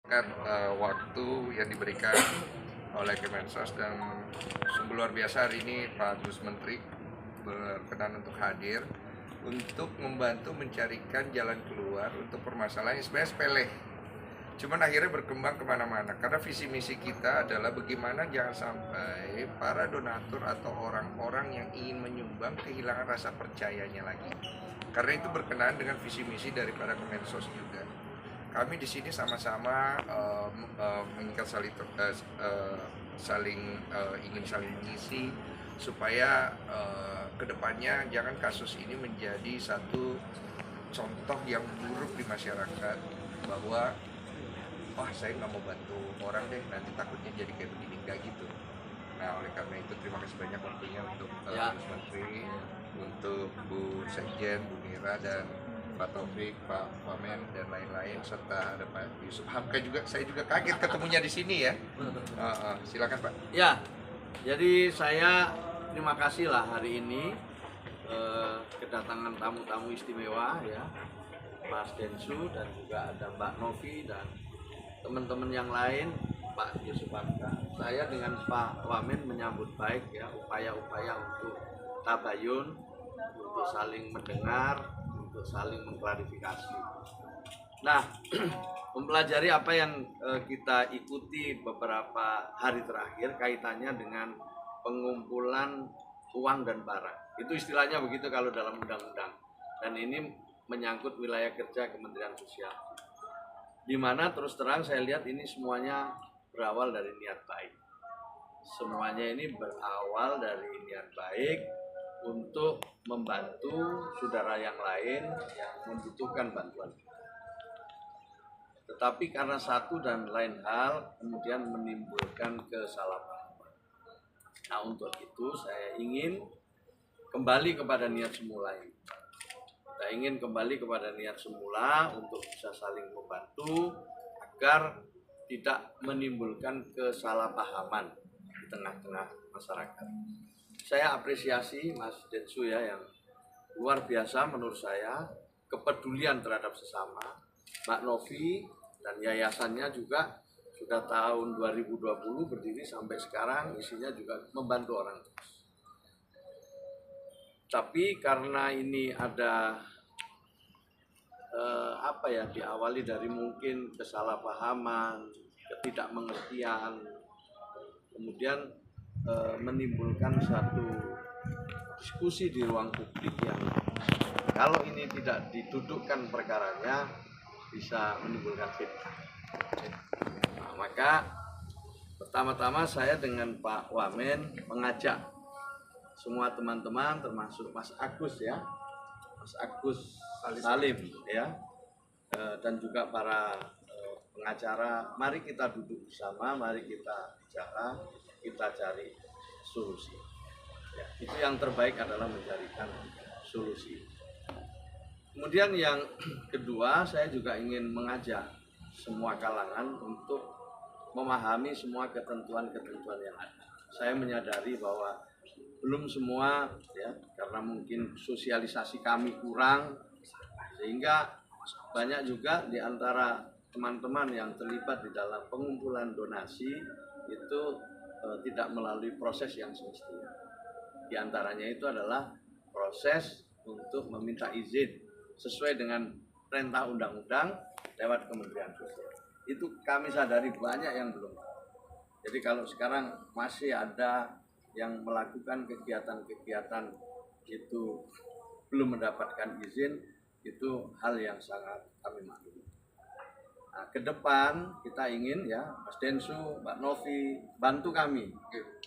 Waktu yang diberikan oleh Kemensos dan sungguh luar biasa hari ini Pak Gus Menteri berkenan untuk hadir untuk membantu mencarikan jalan keluar untuk permasalahan yang sebenarnya sepele. Cuman akhirnya berkembang kemana-mana karena visi misi kita adalah bagaimana jangan sampai para donatur atau orang-orang yang ingin menyumbang kehilangan rasa percayanya lagi. Karena itu berkenaan dengan visi misi daripada Kemensos juga. Kami di sini sama-sama mengikat ingin saling mengisi supaya kedepannya jangan kasus ini menjadi satu contoh yang buruk di masyarakat bahwa wah saya nggak mau bantu orang deh nanti takutnya jadi kayak begini, nggak gitu. Nah oleh karena itu terima kasih banyak waktunya untuk Gus Menteri, untuk Bu Sekjen, Bu Mira dan Pak Taufik, Pak Wamen dan lain-lain serta ada Pak Yusuf Hamka juga. Saya juga kaget ketemunya di sini ya. Silakan Pak. Ya, jadi saya terima kasih lah hari ini kedatangan tamu-tamu istimewa ya, Mas Densu dan juga ada Mbak Novi dan teman-teman yang lain, Pak Yusuf Hamka. Saya dengan Pak Wamen menyambut baik ya upaya-upaya untuk tabayun, untuk saling mendengar, untuk saling mengklarifikasi. Nah, mempelajari apa yang kita ikuti beberapa hari terakhir kaitannya dengan pengumpulan uang dan barang. Itu istilahnya begitu kalau dalam undang-undang. Dan ini menyangkut wilayah kerja Kementerian Sosial. Di mana terus terang saya lihat ini semuanya berawal dari niat baik. Semuanya ini berawal dari niat baik untuk membantu saudara yang lain yang membutuhkan bantuan. Tetapi karena satu dan lain hal kemudian menimbulkan kesalahpahaman. Nah untuk itu saya ingin kembali kepada niat semula ini. Kita ingin kembali kepada niat semula untuk bisa saling membantu agar tidak menimbulkan kesalahpahaman di tengah-tengah masyarakat. Saya apresiasi Mas Densu ya yang luar biasa menurut saya, kepedulian terhadap sesama. Mbak Novi dan yayasannya juga sudah tahun 2020 berdiri sampai sekarang, isinya juga membantu orang terus. Tapi karena ini ada diawali dari mungkin kesalahpahaman, ketidakmengertian, kemudian menimbulkan satu diskusi di ruang publik yang kalau ini tidak didudukkan perkaranya bisa menimbulkan fitnah. Nah, maka pertama-tama saya dengan Pak Wamen mengajak semua teman-teman termasuk Mas Agus ya, Mas Agus Salim ya, dan juga para pengacara, mari kita duduk bersama, mari kita bicara, kita cari solusi. Ya, itu yang terbaik adalah mencarikan solusi. Kemudian yang kedua, saya juga ingin mengajak semua kalangan untuk memahami semua ketentuan-ketentuan yang ada. Saya menyadari bahwa belum semua ya, karena mungkin sosialisasi kami kurang, sehingga banyak juga di antara teman-teman yang terlibat di dalam pengumpulan donasi itu tidak melalui proses yang semestinya. Di antaranya itu adalah proses untuk meminta izin sesuai dengan perintah undang-undang lewat Kementerian Sosial. Itu kami sadari banyak yang belum. Jadi kalau sekarang masih ada yang melakukan kegiatan-kegiatan itu belum mendapatkan izin, itu hal yang sangat kami maklumi. Nah, ke depan kita ingin ya Mas Densu, Mbak Novi bantu kami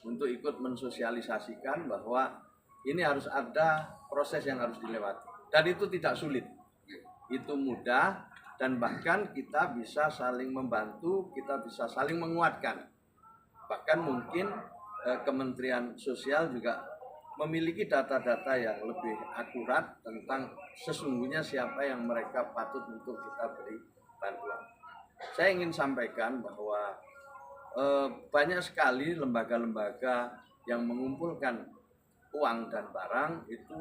untuk ikut mensosialisasikan bahwa ini harus ada proses yang harus dilewati. Dan itu tidak sulit, itu mudah dan bahkan kita bisa saling membantu, kita bisa saling menguatkan. Bahkan mungkin Kementerian Sosial juga memiliki data-data yang lebih akurat tentang sesungguhnya siapa yang mereka patut untuk kita beri bantuan. Saya ingin sampaikan bahwa banyak sekali lembaga-lembaga yang mengumpulkan uang dan barang itu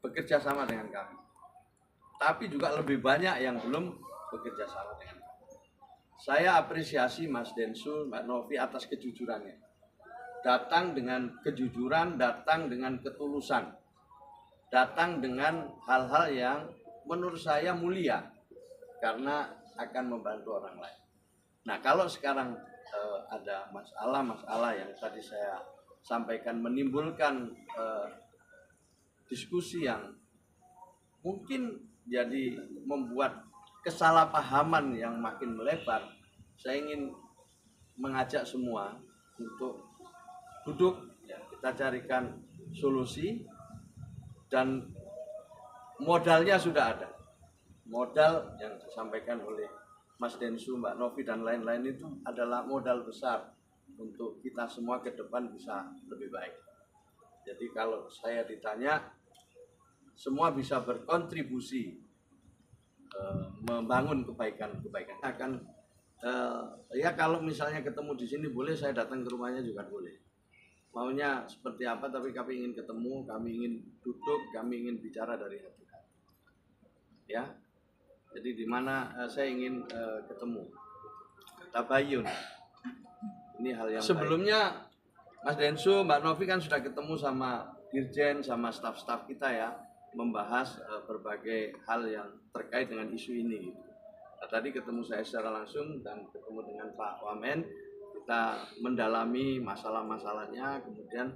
bekerja sama dengan kami. Tapi juga lebih banyak yang belum bekerja sama dengan kami. saya apresiasi Mas Densu, Mbak Novi atas kejujurannya. Datang dengan kejujuran, datang dengan ketulusan, datang dengan hal-hal yang menurut saya mulia karena akan membantu orang lain. Nah, kalau sekarang ada masalah-masalah yang tadi saya sampaikan menimbulkan diskusi yang mungkin jadi membuat kesalahpahaman yang makin melebar, saya ingin mengajak semua untuk duduk, ya, kita carikan solusi, dan modalnya sudah ada. Modal yang disampaikan oleh Mas Densu, Mbak Novi, dan lain-lain itu adalah modal besar untuk kita semua ke depan bisa lebih baik. Jadi kalau saya ditanya, semua bisa berkontribusi membangun kebaikan-kebaikan. Ya kalau misalnya ketemu di sini boleh, saya datang ke rumahnya juga boleh. Maunya seperti apa, tapi kami ingin ketemu, kami ingin duduk, kami ingin bicara dari hati. Ya, jadi di mana saya ingin ketemu, tabayun. Ini hal yang sebelumnya baik. Mas Densu, Mbak Novi kan sudah ketemu sama Dirjen, sama staf-staf kita ya, membahas berbagai hal yang terkait dengan isu ini. Nah, tadi ketemu saya secara langsung dan ketemu dengan Pak Wamen, kita mendalami masalah-masalahnya, kemudian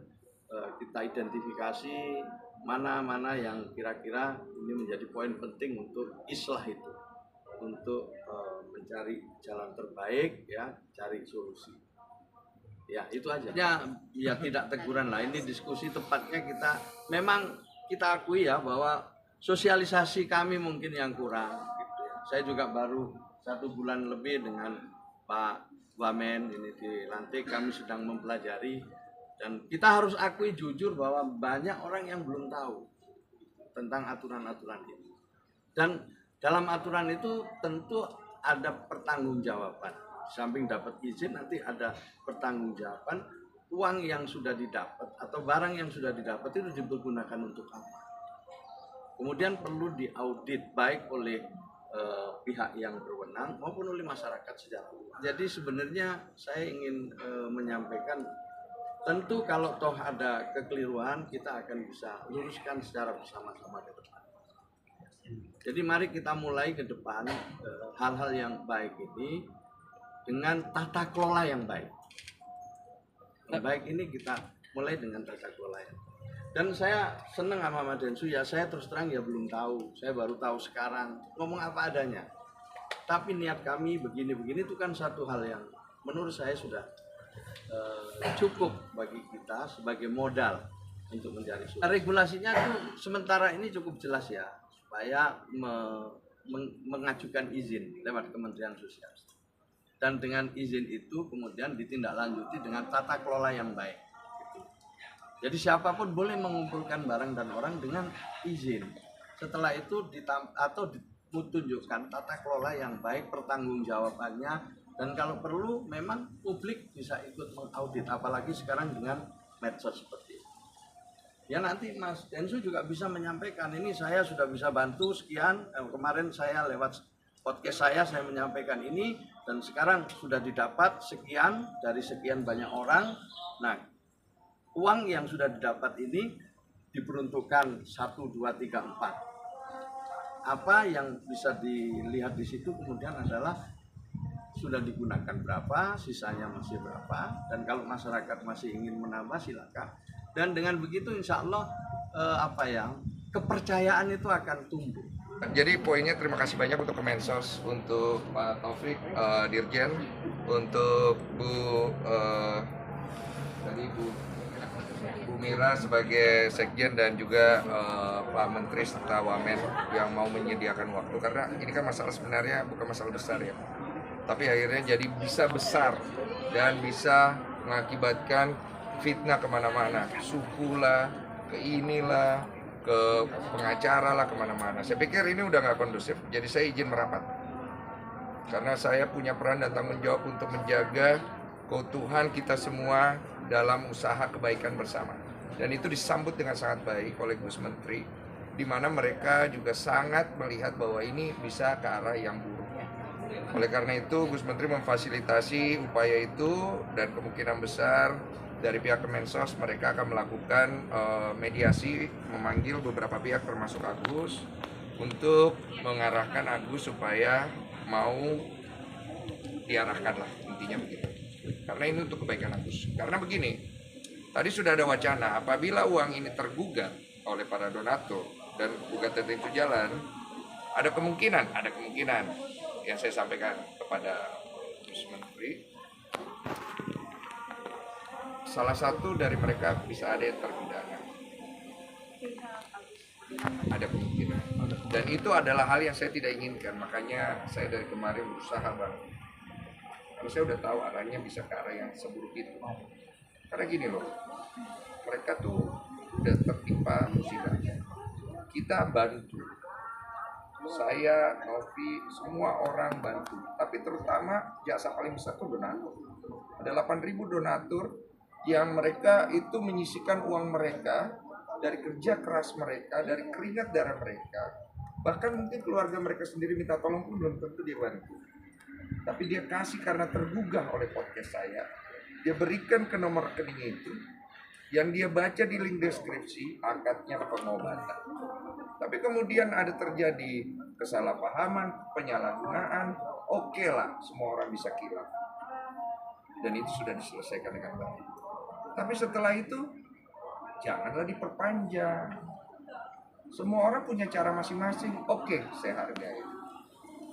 kita identifikasi mana-mana yang kira-kira ini menjadi poin penting untuk islah itu, untuk mencari jalan terbaik, ya, cari solusi. Ya, itu aja. Ya tidak teguran lah, ini diskusi tepatnya kita akui ya bahwa sosialisasi kami mungkin yang kurang gitu ya. Saya juga baru 1 bulan lebih dengan Pak Wamen ini dilantik, kami sedang mempelajari, dan kita harus akui jujur bahwa banyak orang yang belum tahu tentang aturan-aturan ini. Dan dalam aturan itu tentu ada pertanggungjawaban. Di samping dapat izin, nanti ada pertanggungjawaban. Uang yang sudah didapat atau barang yang sudah didapat itu dipergunakan untuk apa? Kemudian perlu diaudit baik oleh pihak yang berwenang maupun oleh masyarakat secara luas. Jadi sebenarnya saya ingin menyampaikan, tentu kalau toh ada kekeliruan, kita akan bisa luruskan secara bersama-sama ke depan. Jadi mari kita mulai ke depan hal-hal yang baik ini dengan tata kelola yang baik. Yang baik ini kita mulai dengan tata kelola yang baik. Dan saya senang sama Mas Densu, ya saya terus terang ya belum tahu, saya baru tahu sekarang, ngomong apa adanya. Tapi niat kami begini-begini itu kan satu hal yang menurut saya sudah cukup bagi kita sebagai modal untuk mencari solusi. Regulasinya tuh sementara ini cukup jelas ya, supaya mengajukan izin lewat Kementerian Sosial. Dan dengan izin itu kemudian ditindaklanjuti dengan tata kelola yang baik. Jadi siapapun boleh mengumpulkan barang dan orang dengan izin. Setelah itu ditunjukkan tata kelola yang baik, pertanggungjawabannya, dan kalau perlu memang publik bisa ikut mengaudit, apalagi sekarang dengan medsos seperti ini. Ya nanti Mas Densu juga bisa menyampaikan, ini saya sudah bisa bantu sekian, kemarin saya lewat podcast saya menyampaikan ini, dan sekarang sudah didapat sekian dari sekian banyak orang. Nah, uang yang sudah didapat ini diperuntukkan 1, 2, 3, 4. Apa yang bisa dilihat di situ kemudian adalah sudah digunakan berapa, sisanya masih berapa, dan kalau masyarakat masih ingin menambah silakan. Dan dengan begitu insya Allah kepercayaan itu akan tumbuh. Jadi poinnya terima kasih banyak untuk Kemensos, untuk Pak Taufik, Dirjen, untuk Bu Mira sebagai Sekjen, dan juga Pak Menteri serta Wamen yang mau menyediakan waktu, karena ini kan masalah sebenarnya bukan masalah besar ya, tapi akhirnya jadi bisa besar dan bisa mengakibatkan fitnah kemana-mana, suku lah, ke inilah, ke pengacara lah, kemana-mana. Saya pikir ini udah nggak kondusif, jadi saya izin merapat karena saya punya peran dan tanggung jawab untuk menjaga keutuhan kita semua dalam usaha kebaikan bersama. Dan itu disambut dengan sangat baik oleh Gus Menteri, di mana mereka juga sangat melihat bahwa ini bisa ke arah yang buruk. Oleh karena itu, Gus Menteri memfasilitasi upaya itu dan kemungkinan besar dari pihak Kemensos mereka akan melakukan mediasi, memanggil beberapa pihak termasuk Agus untuk mengarahkan Agus supaya mau diarahkan lah, intinya begitu. Karena ini untuk kebaikan Agus. Karena begini, tadi sudah ada wacana apabila uang ini tergugat oleh para donatur dan gugatan itu jalan, ada kemungkinan yang saya sampaikan kepada Gus Menteri, salah satu dari mereka bisa ada yang terpidana. Ada kemungkinan. Dan itu adalah hal yang saya tidak inginkan. Makanya saya dari kemarin berusaha banget. Kalau saya udah tahu arahnya bisa ke arah yang seburuk itu. Karena gini loh, mereka tuh udah tertimpa musibah. Kita bantu. Saya, Novi, semua orang bantu. Tapi terutama jasa paling besar tuh donatur. Ada 8.000 donatur yang mereka itu menyisikan uang mereka dari kerja keras mereka, dari keringat darah mereka. Bahkan mungkin keluarga mereka sendiri minta tolong pun belum tentu dia bantu. Tapi dia kasih karena tergugah oleh podcast saya. Dia berikan ke nomor rekening itu, yang dia baca di link deskripsi, akadnya pengobatan. Tapi kemudian ada terjadi kesalahpahaman, penyalahgunaan, oke lah, semua orang bisa kilaf. Dan itu sudah diselesaikan dengan baik. Tapi setelah itu, janganlah diperpanjang. Semua orang punya cara masing-masing. Oke, saya hargai.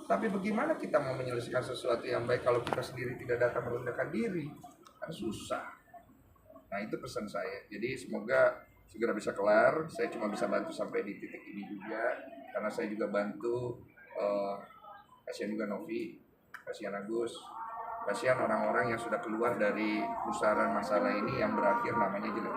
Tapi bagaimana kita mau menyelesaikan sesuatu yang baik kalau kita sendiri tidak datang merendahkan diri? Kan susah. Nah, itu pesan saya. Jadi semoga segera bisa kelar. Saya cuma bisa bantu sampai di titik ini juga. Karena saya juga bantu. Kasihan juga Novi, kasihan Agus, kasihan orang-orang yang sudah keluar dari pusaran masalah ini yang berakhir namanya jelek.